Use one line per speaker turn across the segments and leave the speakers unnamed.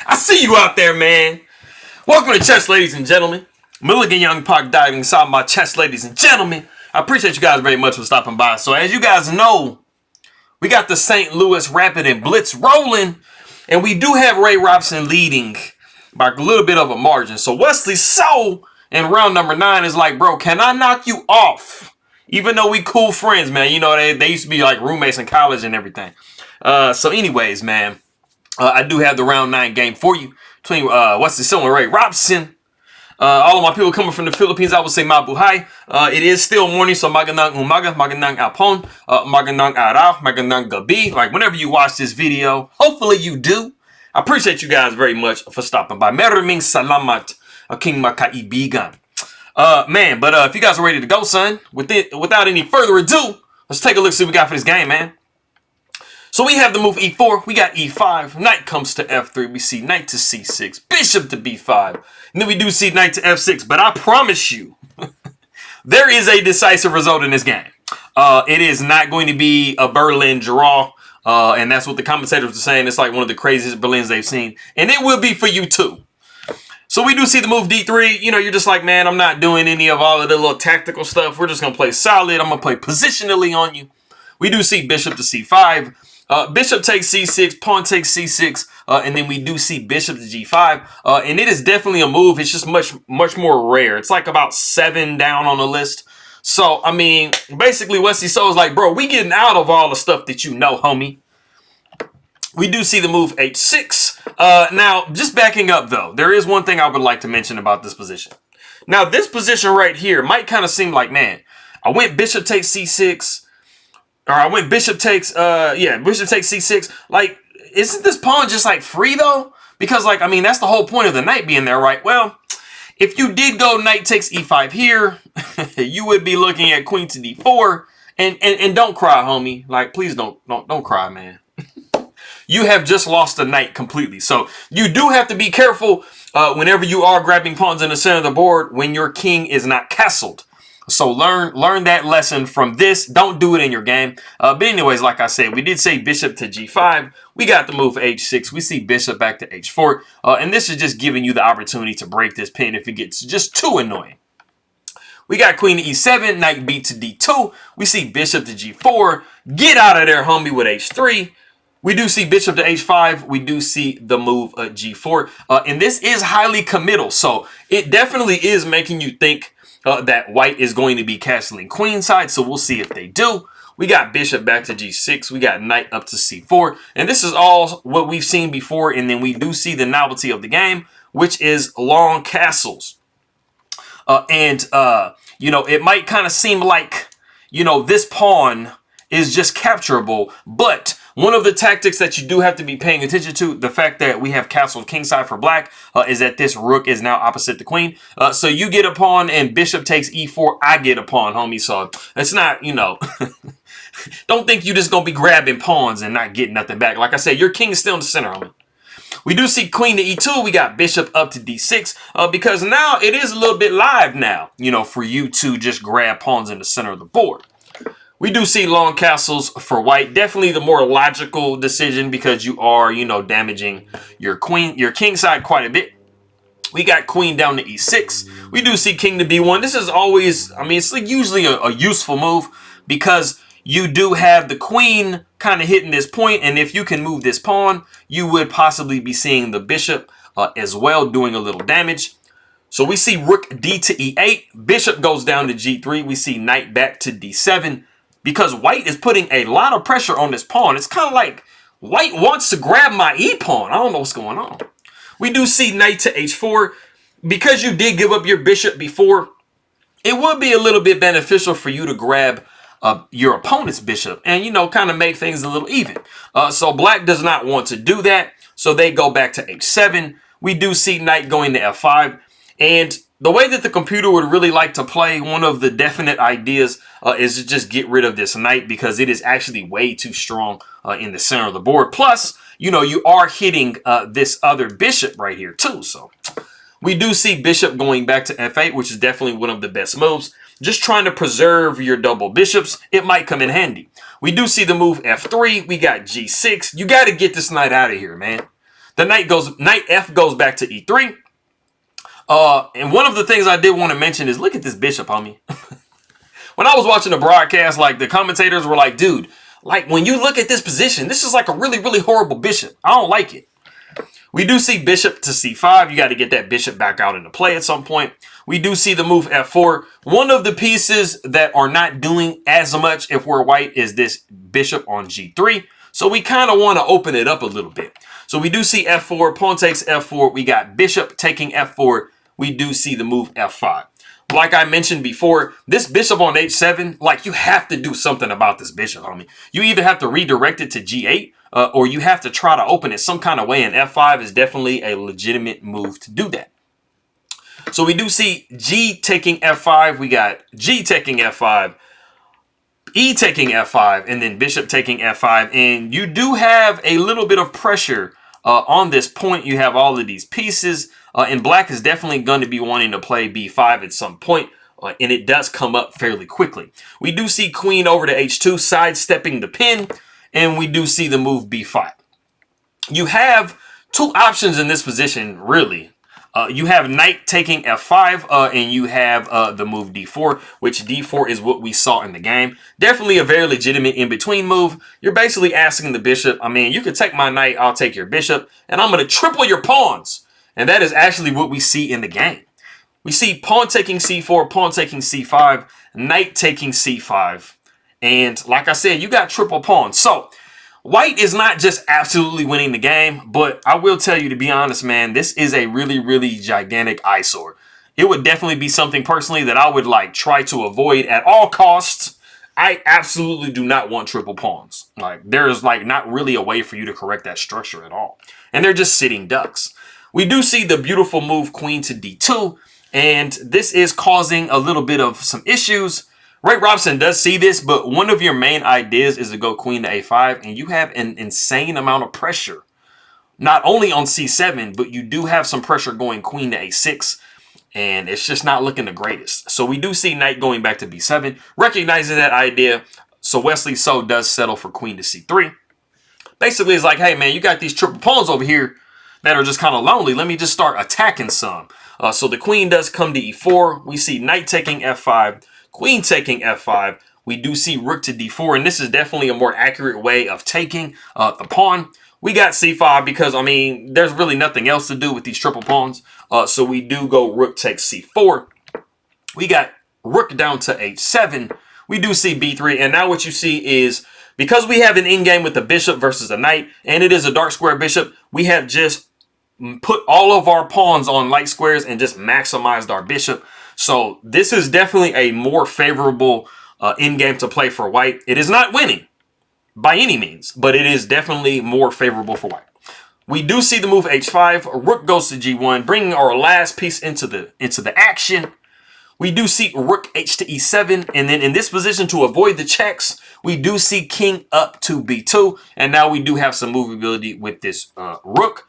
I see you out there, man. Welcome to chess, ladies and gentlemen. Milligan Young Park diving inside my chest, ladies and gentlemen. I appreciate you guys very much for stopping by. So as you guys know, we got the St. Louis Rapid and Blitz rolling, and we do have Ray Robson leading by a little bit of a margin. So Wesley in round number 9 is like, bro, can I knock you off? Even though we cool friends, man. You know, they used to be like roommates in college and everything. So anyways, man, I do have the round 9 game for you between Wesley and Ray Robson. All of my people coming from the Philippines, I would say mabuhay. It is still morning, so magandang umaga, magandang apon, magandang araw, magandang gabi. Like, whenever you watch this video, hopefully you do. I appreciate you guys very much for stopping by. Maraming salamat, aking makaibigan. Man, but if you guys are ready to go, son, without any further ado, let's take a look, see what we got for this game, man. So we have the move e4, we got e5, knight comes to f3, we see knight to c6, bishop to b5, and then we do see knight to f6, but I promise you, there is a decisive result in this game. It is not going to be a Berlin draw, and that's what the commentators are saying. It's like one of the craziest Berlins they've seen, and it will be for you too. So we do see the move d3. You know, you're just like, man, I'm not doing any of all of the little tactical stuff. We're just going to play solid. I'm going to play positionally on you. We do see bishop to c5. Bishop takes c6, pawn takes c6, and then we do see bishop to g5. And it is definitely a move. It's just much more rare. It's like about 7 down on the list. So, I mean, basically Wesley So is like, bro, we getting out of all the stuff that you know, homie. We do see the move h6. Now, just backing up, though, there is one thing I would like to mention about this position. Now, this position right here might kind of seem like, man, I went bishop takes c6. Or I went bishop takes, bishop takes c6. Like, isn't this pawn just, like, free, though? Because, like, I mean, that's the whole point of the knight being there, right? Well, if you did go knight takes e5 here, you would be looking at queen to d4. And don't cry, homie. Like, please don't cry, man. You have just lost the knight completely. So, you do have to be careful whenever you are grabbing pawns in the center of the board when your king is not castled. So learn that lesson from this. Don't do it in your game. But anyways, like I said, we did say bishop to g5. We got the move h6. We see bishop back to h4. And this is just giving you the opportunity to break this pin if it gets just too annoying. We got queen to e7, knight b to d2. We see bishop to g4. Get out of there, homie, with h3. We do see bishop to h5. We do see the move g4. And this is highly committal. So it definitely is making you think that white is going to be castling queenside, so we'll see if they do. We got bishop back to g6. We got knight up to c4. And this is all what we've seen before. And then we do see the novelty of the game, which is long castles. You know, it might kind of seem like, you know, this pawn is just capturable, but one of the tactics that you do have to be paying attention to, the fact that we have castled kingside for black, is that this rook is now opposite the queen. So you get a pawn and bishop takes e4, I get a pawn, homie. So it's not, you know, don't think you just going to be grabbing pawns and not getting nothing back. Like I said, your king is still in the center, homie. We do see queen to e2. We got bishop up to d6 because now it is a little bit live now, you know, for you to just grab pawns in the center of the board. We do see long castles for white. Definitely the more logical decision because you are, you know, damaging your king side quite a bit. We got queen down to e6. We do see king to b1. This is always, I mean, it's like usually a useful move because you do have the queen kind of hitting this point. And if you can move this pawn, you would possibly be seeing the bishop as well doing a little damage. So we see rook d to e8. Bishop goes down to g3. We see knight back to d7. Because white is putting a lot of pressure on this pawn. It's kind of like white wants to grab my e-pawn. I don't know what's going on. We do see knight to h4. Because you did give up your bishop before, it would be a little bit beneficial for you to grab your opponent's bishop and, you know, kind of make things a little even. So black does not want to do that. So they go back to h7. We do see knight going to f5. And the way that the computer would really like to play, one of the definite ideas is to just get rid of this knight because it is actually way too strong in the center of the board. Plus, you know, you are hitting this other bishop right here too. So we do see bishop going back to f8, which is definitely one of the best moves. Just trying to preserve your double bishops. It might come in handy. We do see the move f3. We got g6. You got to get this knight out of here, man. The knight F goes back to E3. And one of the things I did want to mention is look at this bishop, homie. When I was watching the broadcast, like the commentators were like, dude, like when you look at this position, this is like a really, really horrible bishop. I don't like it. We do see bishop to C5. You got to get that bishop back out into play at some point. We do see the move F4. One of the pieces that are not doing as much if we're white is this bishop on G3. So we kind of want to open it up a little bit. So we do see F4, pawn takes F4. We got bishop taking F4. We do see the move F5. Like I mentioned before, this bishop on H7, like you have to do something about this bishop, homie. You either have to redirect it to G8 or you have to try to open it some kind of way. And F5 is definitely a legitimate move to do that. So we do see G taking F5. We got G taking F5, E taking F5, and then bishop taking F5. And you do have a little bit of pressure on this point. You have all of these pieces. And black is definitely going to be wanting to play B5 at some point, and it does come up fairly quickly. We do see queen over to H2, sidestepping the pin, and we do see the move B5. You have two options in this position, really. You have knight taking F5, and you have the move D4, which D4 is what we saw in the game. Definitely a very legitimate in-between move. You're basically asking the bishop, I mean, you can take my knight, I'll take your bishop, and I'm going to triple your pawns. And that is actually what we see in the game. We see pawn taking C4, pawn taking C5, knight taking C5. And like I said, you got triple pawns. So white is not just absolutely winning the game, but I will tell you, to be honest, man, this is a really, really gigantic eyesore. It would definitely be something personally that I would like try to avoid at all costs. I absolutely do not want triple pawns. Like there's like not really a way for you to correct that structure at all. And they're just sitting ducks. We do see the beautiful move queen to D2, and this is causing a little bit of some issues. Ray Robson does see this, but one of your main ideas is to go queen to A5, and you have an insane amount of pressure. Not only on C7, but you do have some pressure going queen to A6, and it's just not looking the greatest. So we do see knight going back to B7, recognizing that idea. So Wesley So does settle for queen to C3. Basically, it's like, hey, man, you got these triple pawns over here that are just kind of lonely. Let me just start attacking some. So the queen does come to E4. We see knight taking F5, queen taking F5. We do see rook to D4, and this is definitely a more accurate way of taking the pawn. We got C5 because, I mean, there's really nothing else to do with these triple pawns. So we do go rook takes C4. We got rook down to H7. We do see B3, and now what you see is, because we have an in-game with the bishop versus a knight, and it is a dark square bishop, we have just put all of our pawns on light squares and just maximized our bishop. So this is definitely a more favorable in-game to play for white. It is not winning by any means, but it is definitely more favorable for white. We do see the move H5. Rook goes to G1, bringing our last piece into the action. We do see rook H to E7, and then in this position, to avoid the checks, we do see king up to B2, and now we do have some movability with this rook.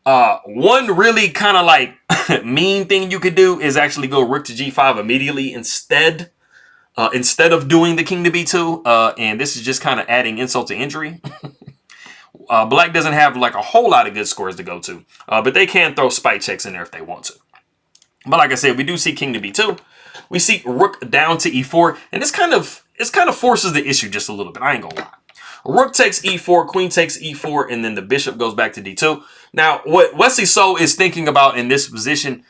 One really kind of like mean thing you could do is actually go rook to G5 immediately instead of doing the king to B2, and this is just kind of adding insult to injury. Black doesn't have like a whole lot of good scores to go to, but they can throw spike checks in there if they want to. But like I said, we do see king to B2. We see rook down to E4, and this kind of forces the issue just a little bit. I ain't gonna lie. Rook takes E4, queen takes E4, and then the bishop goes back to D2. Now, what Wesley So is thinking about in this position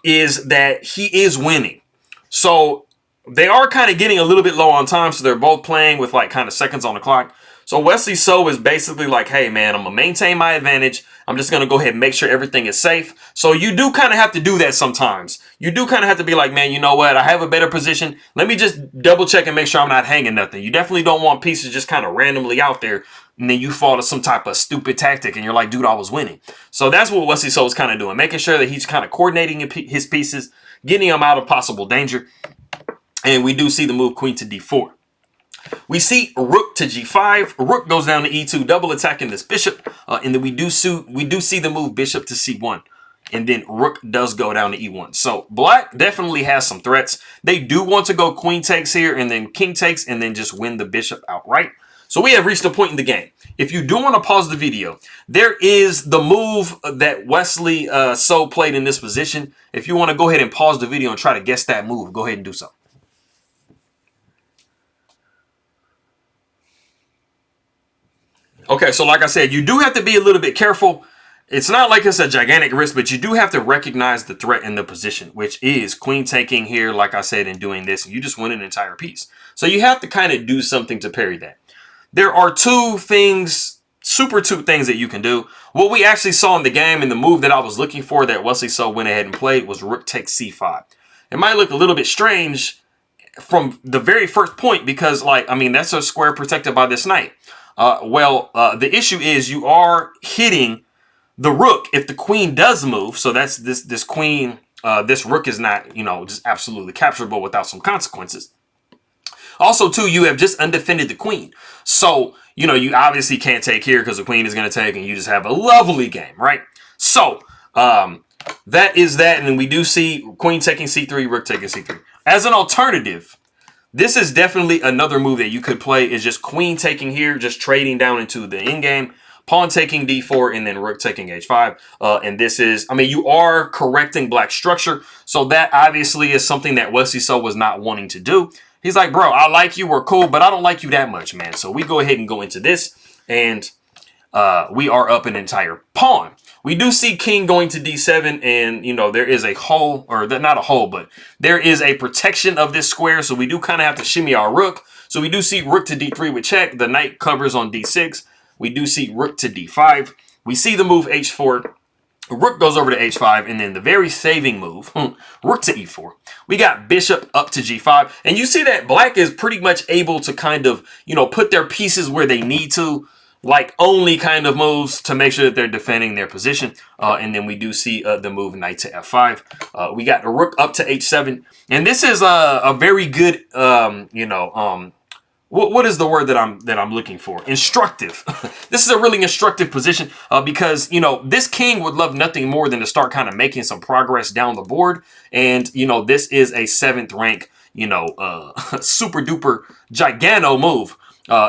is that he is winning. So they are kind of getting a little bit low on time, so they're both playing with like kind of seconds on the clock. So Wesley So is basically like, hey, man, I'm going to maintain my advantage. I'm just going to go ahead and make sure everything is safe. So you do kind of have to do that sometimes. You do kind of have to be like, man, you know what? I have a better position. Let me just double check and make sure I'm not hanging nothing. You definitely don't want pieces just kind of randomly out there, and then you fall to some type of stupid tactic and you're like, dude, I was winning. So that's what Wesley So is kind of doing, making sure that he's kind of coordinating his pieces, getting them out of possible danger. And we do see the move queen to D4. We see rook to G5. Rook goes down to E2, double attacking this bishop. And then we do see the move bishop to C1. And then rook does go down to E1. So black definitely has some threats. They do want to go queen takes here and then king takes and then just win the bishop outright. So we have reached a point in the game. If you do want to pause the video, there is the move that Wesley So played in this position. If you want to go ahead and pause the video and try to guess that move, go ahead and do so. Okay, so like I said, you do have to be a little bit careful. It's not like it's a gigantic risk, but you do have to recognize the threat in the position, which is queen taking here, like I said, and doing this, and you just win an entire piece. So you have to kind of do something to parry that. There are two things that you can do. What we actually saw in the game and the move that I was looking for that Wesley So went ahead and played was rook takes c5. It might look a little bit strange from the very first point because, like, I mean, that's a square protected by this knight. The issue is you are hitting the rook if the queen does move. So that's this queen, this rook is not, you know, just absolutely capturable without some consequences. Also, too, you have just undefended the queen. So, you know, you obviously can't take here because the queen is going to take and you just have a lovely game, right? So, that is that. And then we do see queen taking c3, rook taking c3. As an alternative, this is definitely another move that you could play is just queen taking here, just trading down into the endgame. Pawn taking d4 and then rook taking h5. And this is, I mean, you are correcting black structure. So that obviously is something that Wesley So was not wanting to do. He's like, bro, I like you, we're cool, but I don't like you that much, man. So we go ahead and go into this, and we are up an entire pawn. We do see king going to d7, and, you know, there is a hole, or not a hole, but there is a protection of this square, so we do kind of have to shimmy our rook. So we do see rook to d3 with check. The knight covers on d6. We do see rook to d5. We see the move h4. Rook goes over to h5, and then the very saving move, rook to e4. We got bishop up to g5, and you see that black is pretty much able to kind of, you know, put their pieces where they need to, like only kind of moves to make sure that they're defending their position. And then we do see the move knight to f5. We got the rook up to h7, and this is a very good, you know, what is the word that I'm looking for? Instructive. This is a really instructive position because, you know, this king would love nothing more than to start kind of making some progress down the board. And, you know, this is a 7th rank, you know, super duper gigano move.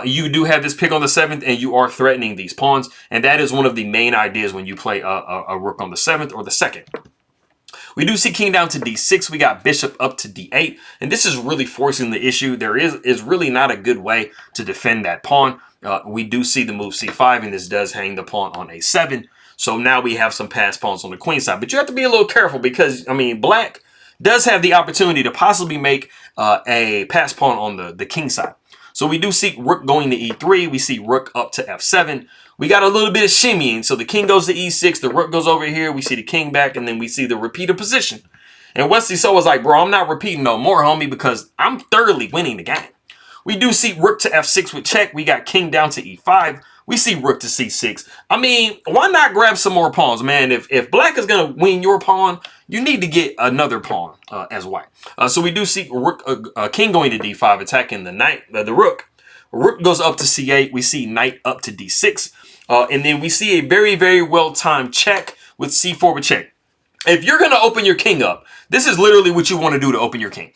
You do have this pick on the 7th and you are threatening these pawns. And that is one of the main ideas when you play a rook on the 7th or the 2nd. We do see king down to d6. We got bishop up to d8. And this is really forcing the issue. There is really not a good way to defend that pawn. We do see the move c5, and this does hang the pawn on a7. So now we have some passed pawns on the queen side. But you have to be a little careful because, I mean, black does have the opportunity to possibly make a passed pawn on the king side. So we do see rook going to e3. We see rook up to f7. We got a little bit of shimmying. So the king goes to e6. The rook goes over here. We see the king back. And then we see the repeated position. And Wesley So was like, bro, I'm not repeating no more, homie, because I'm thoroughly winning the game. We do see rook to f6 with check. We got king down to e5. We see rook to c6. I mean, why not grab some more pawns, man? If black is going to win your pawn, you need to get another pawn as white. So we do see rook, king going to d5, attacking the knight, the rook. Rook goes up to c8. We see knight up to d6. And then we see a very, very well-timed check with c4 with check. If you're going to open your king up, this is literally what you want to do to open your king,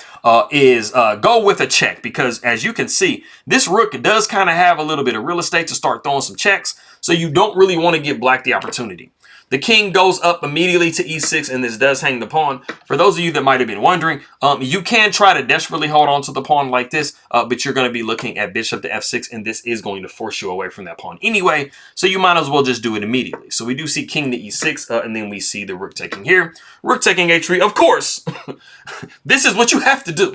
is go with a check. Because as you can see, this rook does kind of have a little bit of real estate to start throwing some checks. So you don't really want to give black the opportunity. The king goes up immediately to e6, and this does hang the pawn. For those of you that might have been wondering, you can try to desperately hold on to the pawn like this, but you're going to be looking at bishop to f6, and this is going to force you away from that pawn anyway, so you might as well just do it immediately. So we do see king to e6, and then we see the rook taking here. Rook taking h3, of course. This is what you have to do.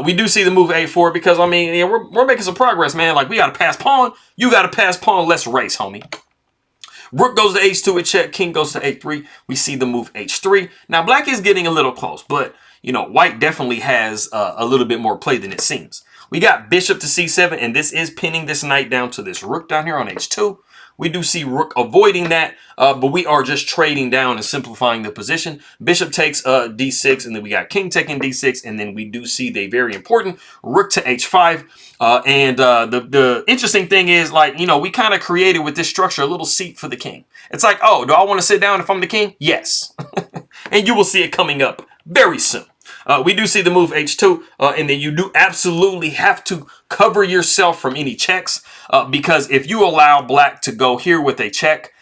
We do see the move a4 because, I mean, yeah, we're making some progress, man. Like, we got to pass pawn. You got to pass pawn. Let's race, homie. Rook goes to h2 with check. King goes to a3. We see the move h3. Now, black is getting a little close, but, you know, white definitely has a little bit more play than it seems. We got bishop to c7, and this is pinning this knight down to this rook down here on h2. We do see rook avoiding that, but we are just trading down and simplifying the position. Bishop takes d6, and then we got king taking d6, and then we do see the very important rook to h5. The interesting thing is, like, you know, we kind of created with this structure a little seat for the king. It's like, oh, do I want to sit down if I'm the king? Yes. And you will see it coming up very soon. We do see the move h2, and then you do absolutely have to cover yourself from any checks, because if you allow black to go here with a check,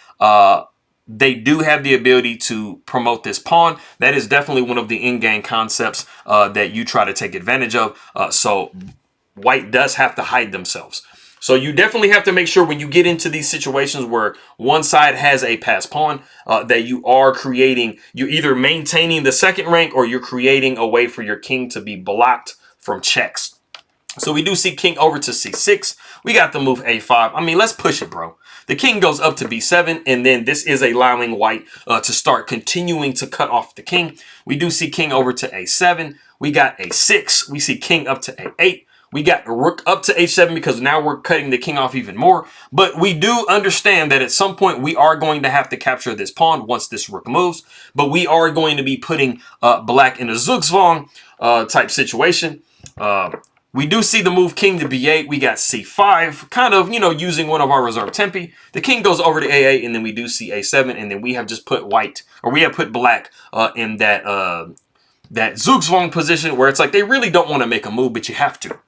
they do have the ability to promote this pawn. That is definitely one of the in-game concepts that you try to take advantage of. So white does have to hide themselves. So you definitely have to make sure when you get into these situations where one side has a passed pawn, that you are creating, you're either maintaining the second rank or you're creating a way for your king to be blocked from checks. So we do see king over to c6. We got the move a5. I mean, let's push it, bro. The king goes up to b7, and then this is allowing white to start continuing to cut off the king. We do see king over to a7. We got a6. We see king up to a8. We got rook up to h7 because now we're cutting the king off even more. But we do understand that at some point we are going to have to capture this pawn once this rook moves. But we are going to be putting black in a Zugzwang type situation. We do see the move king to b8. We got c5, kind of, you know, using one of our reserve tempi. The king goes over to a8, and then we do see a7, and then we have just put white, or we have put black in that Zugzwang position where it's like they really don't want to make a move, but you have to.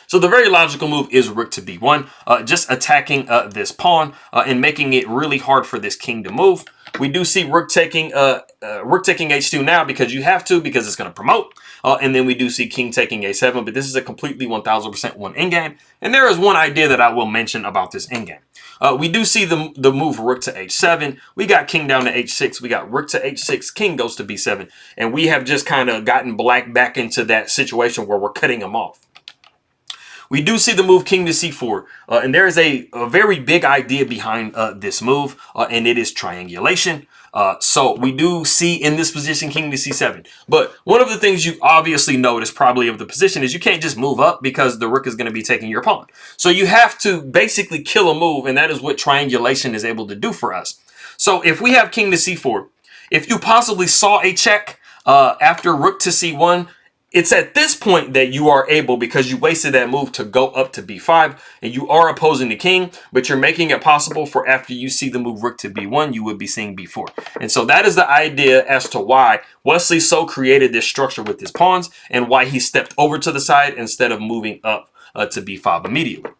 So the very logical move is rook to b1, just attacking this pawn and making it really hard for this king to move. We do see rook taking h2 now because you have to, because it's going to promote. And then we do see king taking a7, but this is a completely 1000% one endgame. And there is one idea that I will mention about this endgame. We do see the move rook to h7. We got king down to h6. We got rook to h6. King goes to b7. And we have just kind of gotten black back into that situation where we're cutting him off. We do see the move king to c4, and there is a very big idea behind this move, and it is triangulation. So we do see in this position king to c7. But one of the things you obviously notice probably of the position is you can't just move up because the rook is going to be taking your pawn. So you have to basically kill a move, and that is what triangulation is able to do for us. So if we have king to c4, if you possibly saw a check after rook to c1, it's at this point that you are able, because you wasted that move, to go up to b5, and you are opposing the king, but you're making it possible for after you see the move rook to b1, you would be seeing b4. And so that is the idea as to why Wesley so created this structure with his pawns and why he stepped over to the side instead of moving up to b5 immediately.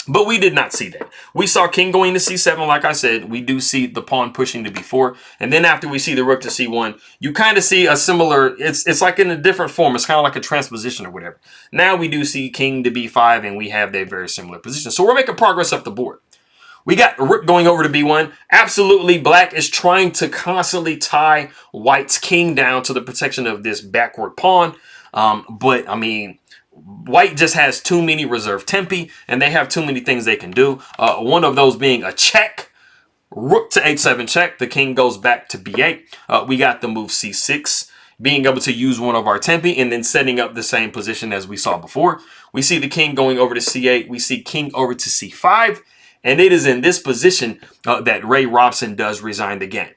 But we did not see that. We saw king going to c7, like I said. We do see the pawn pushing to b4. And then after we see the rook to c1, you kind of see a similar, it's like in a different form. It's kind of like a transposition or whatever. Now we do see king to b5, and we have that very similar position. So we're making progress up the board. We got rook going over to b1. Absolutely, black is trying to constantly tie white's king down to the protection of this backward pawn. But, I mean, white just has too many reserve tempi, and they have too many things they can do. One of those being a check. Rook to h7 check. The king goes back to b8. We got the move c6, being able to use one of our tempi and then setting up the same position as we saw before. We see the king going over to c8. We see king over to c5. And it is in this position that Ray Robson does resign the game.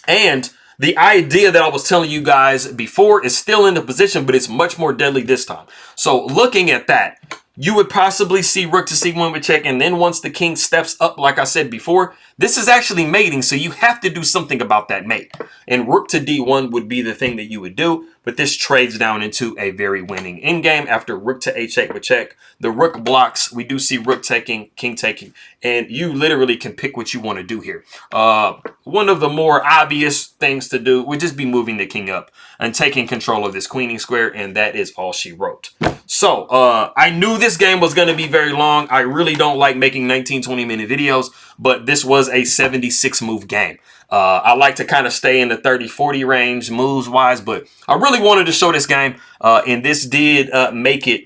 And the idea that I was telling you guys before is still in the position, but it's much more deadly this time. So looking at that, you would possibly see rook to c1 with check, and then once the king steps up, like I said before, this is actually mating, so you have to do something about that mate. And rook to d1 would be the thing that you would do, but this trades down into a very winning endgame after rook to h8 with check. The rook blocks. We do see rook taking, king taking, and you literally can pick what you want to do here. One of the more obvious things to do would just be moving the king up and taking control of this queening square, and that is all she wrote. So I knew this game was going to be very long. I really don't like making 19-20 minute videos, but this was a 76 move game. I like to kind of stay in the 30-40 range moves wise, but I really wanted to show this game, and this did make it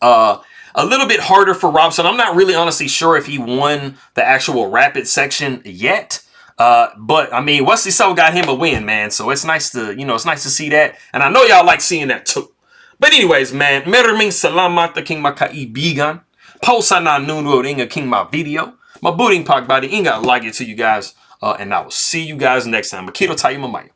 a little bit harder for Robson. I'm not really honestly sure if he won the actual rapid section yet. But I mean, Wesley so got him a win, man. So it's nice to, it's nice to see that. And I know y'all like seeing that too. But anyways, man, maraming salamat king makaibigan. Pausa na nunod inga king ma video. Mabuting pagbati inga like it to you guys. And I will see you guys next time. Makito tayo mamaya.